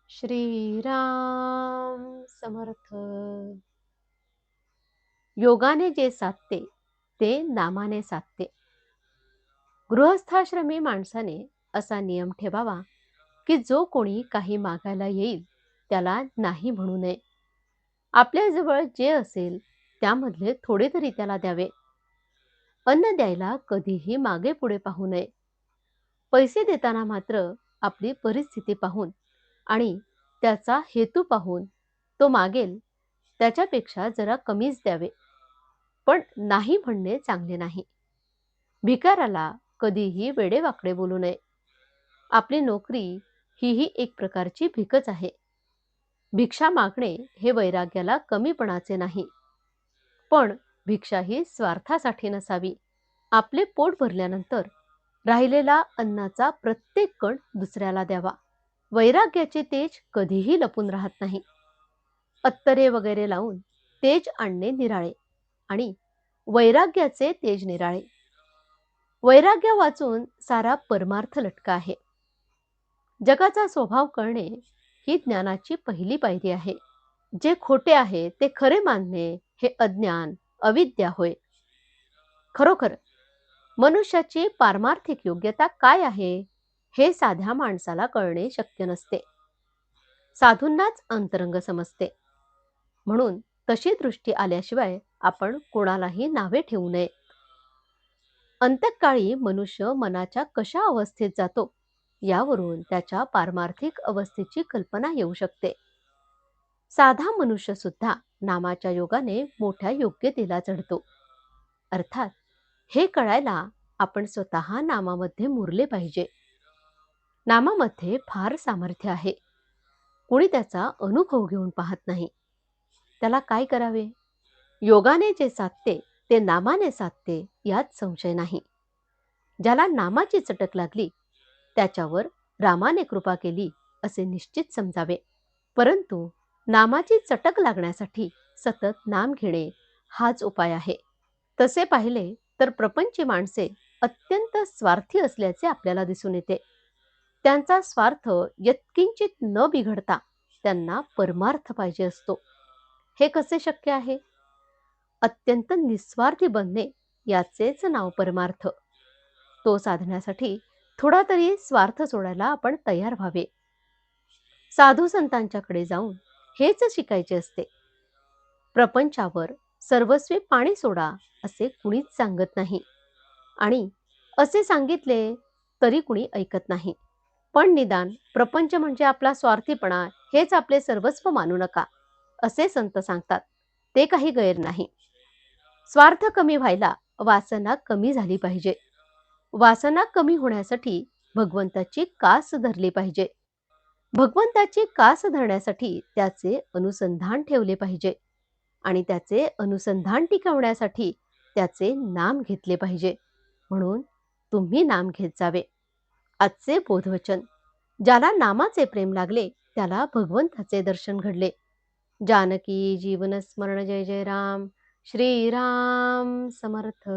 श्रीराम समर्थ. योगाने जे साधते ते नामाने साधते. गृहस्थाश्रमी माणसाने असा नियम ठेवावा की जो कोणी काही मागायला येईल त्याला नाही म्हणू नये. आपल्याजवळ जे असेल त्यामधले थोडे तरी त्याला द्यावे. अन्न द्यायला कधीही मागे पुढे पाहू नये. पैसे देताना मात्र आपली परिस्थिती पाहून आणि त्याचा हेतू पाहून तो मागेल त्याच्यापेक्षा जरा कमीच द्यावे. पण नाही म्हणणे चांगले नाही. भिकाराला कधीही वेडेवाकडे बोलू नये. आपली नोकरी हीही एक प्रकारची भीकच आहे. भिक्षा मागणे हे वैराग्याला कमीपणाचे नाही. पण भिक्षा ही स्वार्थासाठी नसावी. आपले पोट भरल्यानंतर राहिलेला अन्नाचा प्रत्येक कण दुसऱ्याला द्यावा. वैराग्याचे तेज कधीही लपून राहत नाही. अत्तरे वगैरे लावून तेज आणणे निराळे आणि वैराग्याचे तेज निराळे. वैराग्य वाचून सारा परमार्थ लटका आहे. जगाचा स्वभाव कळणे ही ज्ञानाची पहिली पायरी आहे. जे खोटे आहे ते खरे मानणे हे अज्ञान अविद्या होय. खरोखर मनुष्याची पारमार्थिक योग्यता काय आहे हे साध्या माणसाला कळणे शक्य नसते. साधूंनाच अंतरंग समजते. म्हणून तशी दृष्टी आल्याशिवाय आपण कोणालाही नावे ठेवू नये. अंतकाळी मनुष्य मनाच्या कशा अवस्थेत जातो यावरून त्याच्या पारमार्थिक अवस्थेची कल्पना येऊ शकते. साधा मनुष्य सुद्धा नामाच्या योगाने मोठ्या योग्यतेला चढतो. अर्थात हे कळायला आपण स्वतः नामामध्ये मुरले पाहिजे. नामामध्ये फार सामर्थ्य आहे. कुणी त्याचा अनुभव घेऊन पाहत नाही. त्याला काय करावे? योगाने जे साधते ते नामाने साधते यात संशय नाही. ज्याला नामाची चटक लागली त्याच्यावर रामाने कृपा केली असे निश्चित समजावे. परंतु नामाची चटक लागण्यासाठी सतत नाम घेणे हाच उपाय आहे. तसे पाहिले तर प्रपंची माणसे अत्यंत स्वार्थी असल्याचे आपल्याला दिसून येते. त्यांचा स्वार्थ यत्किंचित न बिघडता त्यांना परमार्थ पाहिजे असतो. हे कसे शक्य आहे? अत्यंत निस्वार्थी बनणे याचेच नाव परमार्थ. तो साधण्यासाठी थोडा तरी स्वार्थ सोडायला आपण तयार व्हावे. साधू संतांच्याकडे जाऊन हेच शिकायचे असते. प्रपंचावर सर्वस्वी पाणी सोडा असे कुणीच सांगत नाही आणि असे सांगितले तरी कुणी ऐकत नाही. पण निदान प्रपंच म्हणजे आपला स्वार्थीपणा हेच आपले सर्वस्व मानू नका असे संत सांगतात. ते काही गैर नाही. स्वार्थ कमी व्हायला वासना कमी झाली पाहिजे. वासना कमी होण्यासाठी भगवंताची कास धरली पाहिजे. भगवंताची कास धरण्यासाठी त्याचे अनुसंधान ठेवले पाहिजे आणि त्याचे अनुसंधान टिकवण्यासाठी त्याचे नाम घेतले पाहिजे. म्हणून तुम्ही नाम घेत जावे. आजचे बोधवचन. ज्याला नामाचे प्रेम लागले त्याला भगवंताचे दर्शन घडले. जानकी जीवन स्मरण जय जय राम. श्रीराम समर्थ.